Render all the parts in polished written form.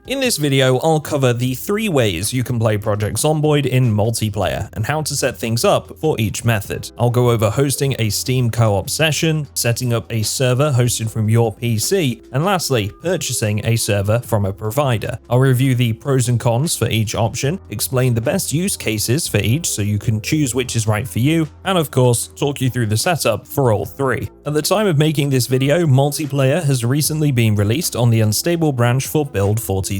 In this video, I'll cover the 3 ways you can play Project Zomboid in multiplayer and how to set things up for each method. I'll go over hosting a Steam co-op session, setting up a server hosted from your PC, and lastly, purchasing a server from a provider. I'll review the pros and cons for each option, explain the best use cases for each so you can choose which is right for you, and of course, talk you through the setup for all 3. At the time of making this video, multiplayer has recently been released on the unstable branch for Build 42,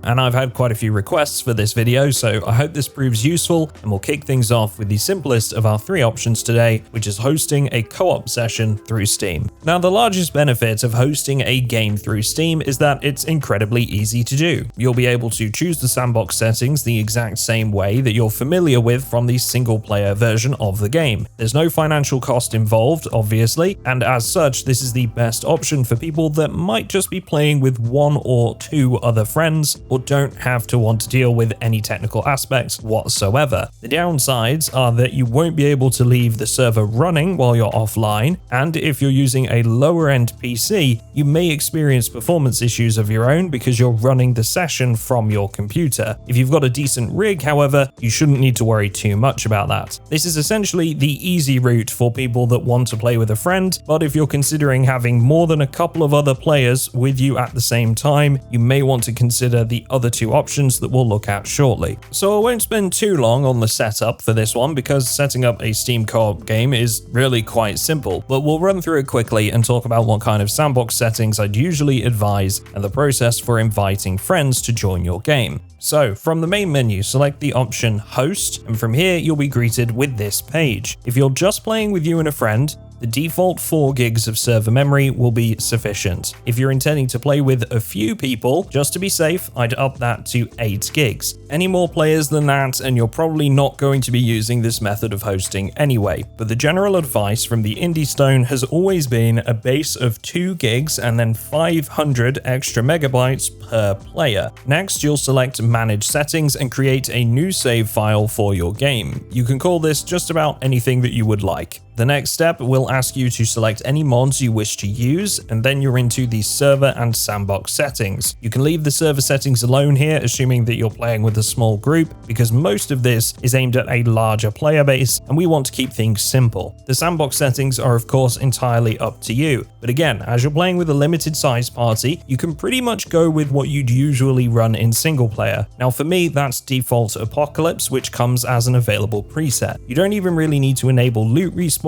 and I've had quite a few requests for this video, so I hope this proves useful, and we'll kick things off with the simplest of our 3 options today, which is hosting a co-op session through Steam. Now, the largest benefit of hosting a game through Steam is that it's incredibly easy to do. You'll be able to choose the sandbox settings the exact same way that you're familiar with from the single-player version of the game. There's no financial cost involved, obviously, and as such, this is the best option for people that might just be playing with 1 or 2 other friends or don't have to want to deal with any technical aspects whatsoever. The downsides are that you won't be able to leave the server running while you're offline, and if you're using a lower-end PC, you may experience performance issues of your own because you're running the session from your computer. If you've got a decent rig, however, you shouldn't need to worry too much about that. This is essentially the easy route for people that want to play with a friend, but if you're considering having more than a couple of other players with you at the same time, you may want to consider the other 2 options that we'll look at shortly. So I won't spend too long on the setup for this one because setting up a Steam co-op game is really quite simple, but we'll run through it quickly and talk about what kind of sandbox settings I'd usually advise and the process for inviting friends to join your game. So, from the main menu, select the option Host, and from here you'll be greeted with this page. If you're just playing with you and a friend, the default 4 gigs of server memory will be sufficient. If you're intending to play with a few people, just to be safe, I'd up that to 8 gigs. Any more players than that, and you're probably not going to be using this method of hosting anyway. But the general advice from the Indie Stone has always been a base of 2 gigs and then 500 extra megabytes per player. Next, you'll select Manage Settings and create a new save file for your game. You can call this just about anything that you would like. The next step will ask you to select any mods you wish to use, and then you're into the server and sandbox settings. You can leave the server settings alone here, assuming that you're playing with a small group, because most of this is aimed at a larger player base, and we want to keep things simple. The sandbox settings are of course entirely up to you, but again, as you're playing with a limited size party, you can pretty much go with what you'd usually run in single player. Now for me, that's default Apocalypse, which comes as an available preset. You don't even really need to enable loot respawn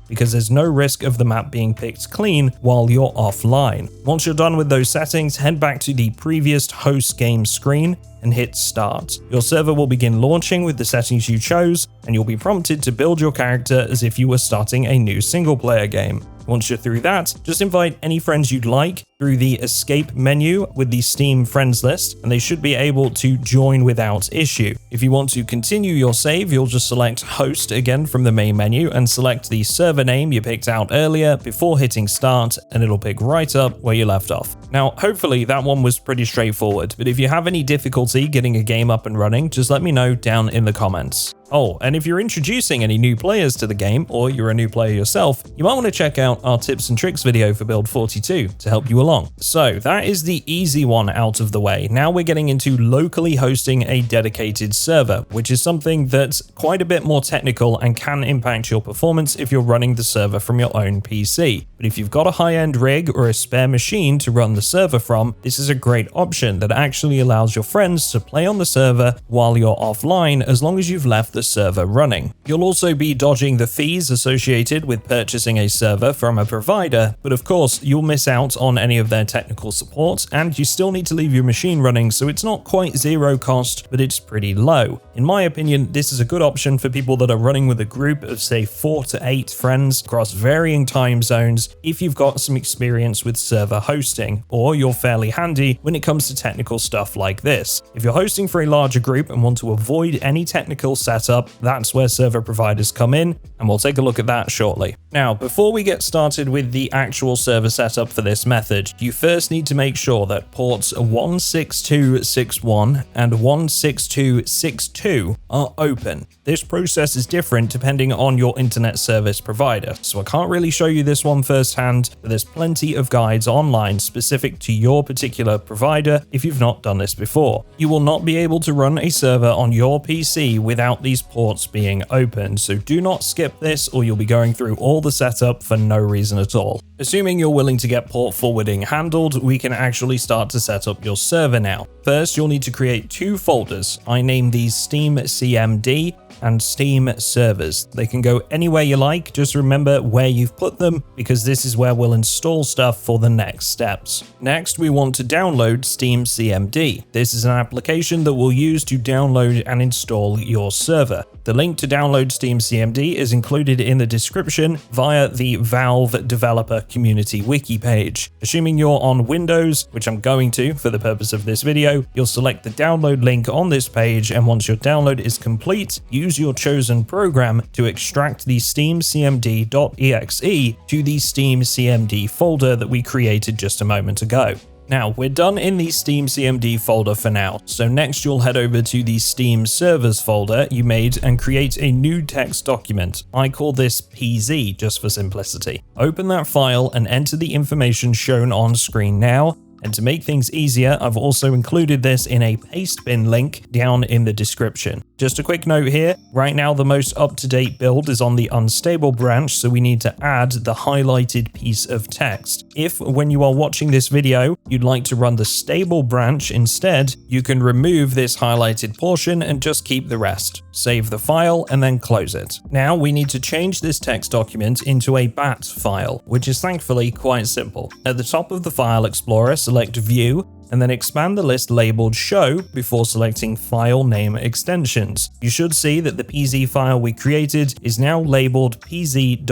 because there's no risk of the map being picked clean while you're offline. Once you're done with those settings, head back to the previous host game screen and hit start. Your server will begin launching with the settings you chose, and you'll be prompted to build your character as if you were starting a new single player game. Once you're through that, just invite any friends you'd like through the escape menu with the Steam friends list, and they should be able to join without issue. If you want to continue your save, you'll just select host again from the main menu and select the server name you picked out earlier before hitting start, and it'll pick right up where you left off. Now, hopefully that one was pretty straightforward, but if you have any difficulty getting a game up and running, just let me know down in the comments. Oh, and if you're introducing any new players to the game, or you're a new player yourself, you might want to check out our tips and tricks video for Build 42 to help you along. So that is the easy one out of the way. Now we're getting into locally hosting a dedicated server, which is something that's quite a bit more technical and can impact your performance if you're running the server from your own PC. But if you've got a high-end rig or a spare machine to run the server from, this is a great option that actually allows your friends to play on the server while you're offline as long as you've left the server running. You'll also be dodging the fees associated with purchasing a server from a provider, but of course you'll miss out on any of their technical support, and you still need to leave your machine running, so it's not quite zero cost, but it's pretty low. In my opinion, this is a good option for people that are running with a group of say 4 to 8 friends across varying time zones if you've got some experience with server hosting, or you're fairly handy when it comes to technical stuff like this. If you're hosting for a larger group and want to avoid any technical setup, that's where server providers come in, and we'll take a look at that shortly. Now, before we get started with the actual server setup for this method, you first need to make sure that ports 16261 and 16262 are open. This process is different depending on your internet service provider, so I can't really show you this one firsthand, but there's plenty of guides online specific to your particular provider if you've not done this before. You will not be able to run a server on your PC without these ports being open, so do not skip this or you'll be going through all the setup for no reason at all. Assuming you're willing to get port forwarding handled, we can actually start to set up your server now. First, you'll need to create 2 folders. I name these Steam CMD and Steam servers. They can go anywhere you like, just remember where you've put them because this is where we'll install stuff for the next steps. Next, we want to download Steam CMD. This is an application that we'll use to download and install your server. The link to download Steam CMD is included in the description via the Valve Developer Community Wiki page. Assuming you're on Windows, which I'm going to for the purpose of this video, you'll select the download link on this page, and once your download is complete, use your chosen program to extract the steamcmd.exe to the Steam CMD folder that we created just a moment ago. Now, we're done in the Steam CMD folder for now, so next you'll head over to the Steam servers folder you made and create a new text document. I call this PZ just for simplicity. Open that file and enter the information shown on screen now. And to make things easier, I've also included this in a paste bin link down in the description. Just a quick note here, right now the most up-to-date build is on the unstable branch, so we need to add the highlighted piece of text. If, when you are watching this video, you'd like to run the stable branch instead, you can remove this highlighted portion and just keep the rest. Save the file and then close it. Now we need to change this text document into a BAT file, which is thankfully quite simple. At the top of the File Explorer, select View, and then expand the list labeled Show before selecting File Name Extensions. You should see that the PZ file we created is now labeled pz.txt.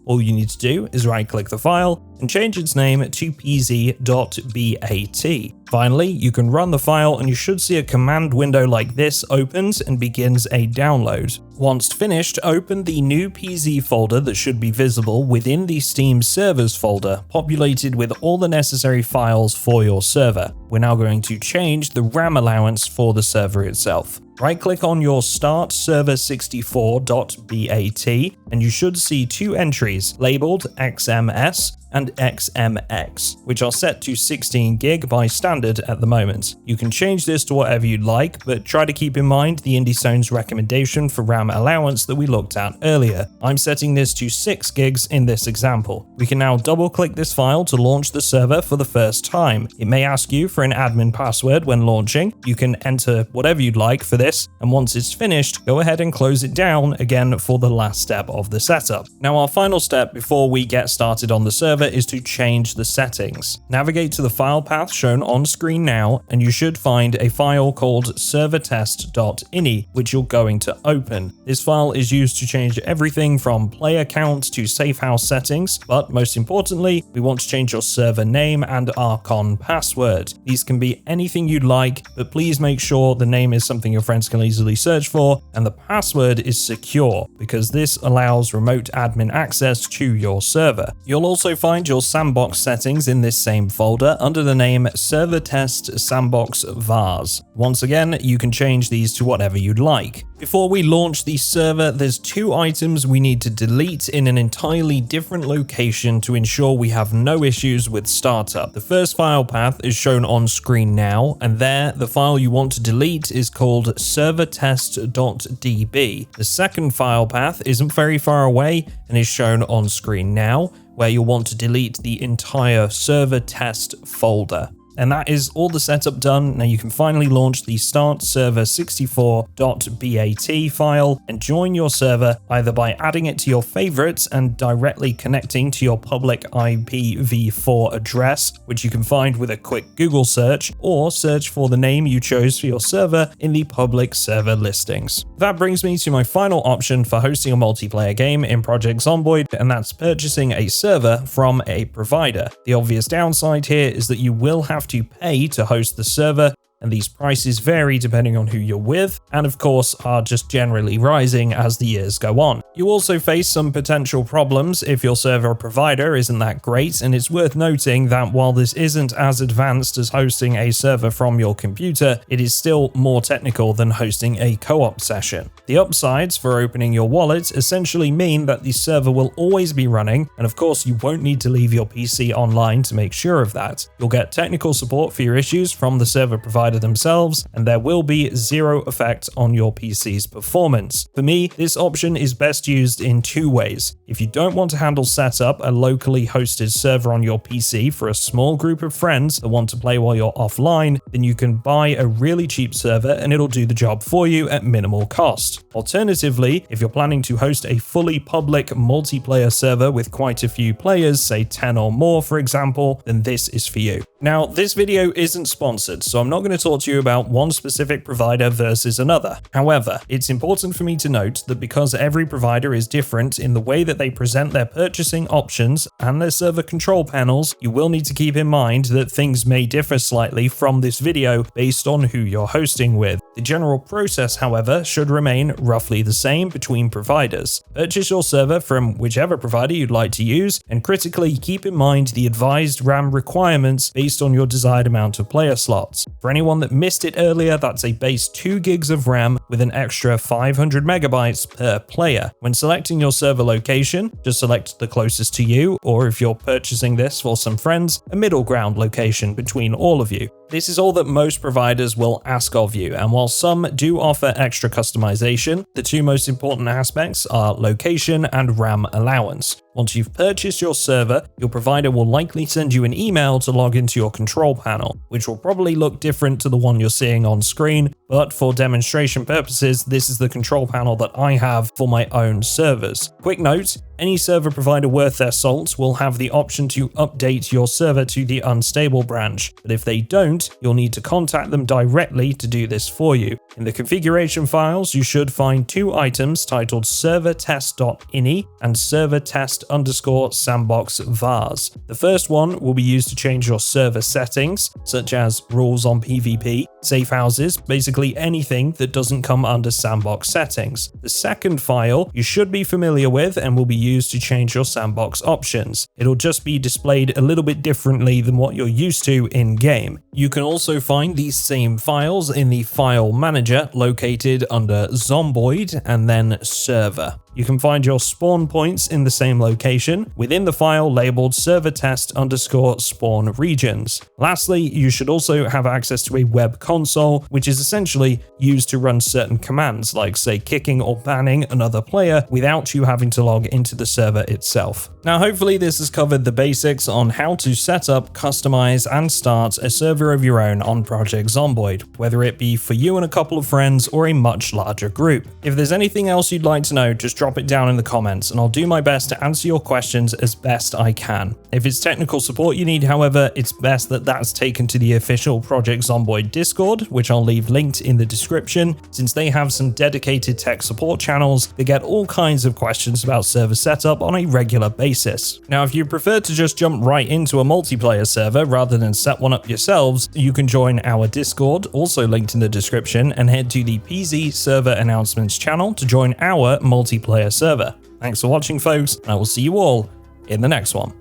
All you need to do is right-click the file and change its name to pz.bat. Finally, you can run the file and you should see a command window like this opens and begins a download. Once finished, open the new PZ folder that should be visible within the Steam servers folder, populated with all the necessary files for your server. We're now going to change the RAM allowance for the server itself. Right-click on your Start Server 64.bat and you should see 2 entries labeled XMS and XMX, which are set to 16 gig by standard at the moment. You can change this to whatever you'd like, but try to keep in mind the IndieZone's recommendation for RAM allowance that we looked at earlier. I'm setting this to 6 gigs in this example. We can now double-click this file to launch the server for the first time. It may ask you for an admin password when launching. You can enter whatever you'd like for this, and once it's finished, go ahead and close it down again for the last step of the setup. Now, our final step before we get started on the server is to change the settings. Navigate to the file path shown on screen now, and you should find a file called servertest.ini, which you're going to open. This file is used to change everything from player count to safehouse settings, but most importantly, we want to change your server name and Archon password. These can be anything you'd like, but please make sure the name is something your friends can easily search for, and the password is secure, because this allows remote admin access to your server. You'll also find your sandbox settings in this same folder under the name Server Test Sandbox Vars. Once again, you can change these to whatever you'd like. Before we launch the server, there's 2 items we need to delete in an entirely different location to ensure we have no issues with startup. The first file path is shown on screen now, and there, the file you want to delete is called servertest.db. The second file path isn't very far away and is shown on screen now, where you'll want to delete the entire server test folder. And that is all the setup done. Now you can finally launch the Start Server 64.bat file and join your server either by adding it to your favorites and directly connecting to your public IPv4 address, which you can find with a quick Google search, or search for the name you chose for your server in the public server listings. That brings me to my final option for hosting a multiplayer game in Project Zomboid, and that's purchasing a server from a provider. The obvious downside here is that you will have to pay to host the server, and these prices vary depending on who you're with, and of course are just generally rising as the years go on. You also face some potential problems if your server provider isn't that great, and it's worth noting that while this isn't as advanced as hosting a server from your computer, it is still more technical than hosting a co-op session. The upsides for opening your wallet essentially mean that the server will always be running, and of course you won't need to leave your PC online to make sure of that. You'll get technical support for your issues from the server provider themselves, and there will be zero effect on your PC's performance. For me, this option is best used in two ways. If you don't want to handle setup a locally hosted server on your PC for a small group of friends that want to play while you're offline, then you can buy a really cheap server and it'll do the job for you at minimal cost. Alternatively, if you're planning to host a fully public multiplayer server with quite a few players, say 10 or more for example, then this is for you. Now, this video isn't sponsored, so I'm not going to talk to you about one specific provider versus another. However, it's important for me to note that because every provider is different in the way that they present their purchasing options and their server control panels, you will need to keep in mind that things may differ slightly from this video based on who you're hosting with. The general process, however, should remain roughly the same between providers. Purchase your server from whichever provider you'd like to use, and critically keep in mind the advised RAM requirements based on your desired amount of player slots. For anyone that missed it earlier, that's a base 2 gigs of RAM with an extra 500 megabytes per player. When selecting your server location, just select the closest to you, or if you're purchasing this for some friends, a middle ground location between all of you. This is all that most providers will ask of you, and while some do offer extra customization, the two most important aspects are location and RAM allowance. Once you've purchased your server, your provider will likely send you an email to log into your control panel, which will probably look different to the one you're seeing on screen, but for demonstration purposes, this is the control panel that I have for my own servers. Quick note, any server provider worth their salt will have the option to update your server to the unstable branch, but if they don't, you'll need to contact them directly to do this for you. In the configuration files, you should find two items titled servertest.ini and servertest_sandbox_vars. The first one will be used to change your server settings, such as rules on PvP, safe houses, basically anything that doesn't come under sandbox settings. The second file you should be familiar with and will be used to change your sandbox options. It'll just be displayed a little bit differently than what you're used to in game. You can also find these same files in the file manager located under Zomboid and then server. You can find your spawn points in the same location within the file labeled servertest_spawn regions. Lastly, you should also have access to a web console, which is essentially used to run certain commands like say kicking or banning another player without you having to log into the server itself. Now, hopefully this has covered the basics on how to set up, customize, and start a server of your own on Project Zomboid, whether it be for you and a couple of friends or a much larger group. If there's anything else you'd like to know, just drop it down in the comments and I'll do my best to answer your questions as best I can. If it's technical support you need, however, it's best that that's taken to the official Project Zomboid Discord, which I'll leave linked in the description, since they have some dedicated tech support channels that get all kinds of questions about server setup on a regular basis. Now, if you prefer to just jump right into a multiplayer server rather than set one up yourselves, you can join our Discord, also linked in the description, and head to the PZ server announcements channel to join our multiplayer server. Thanks for watching, folks, and I will see you all in the next one.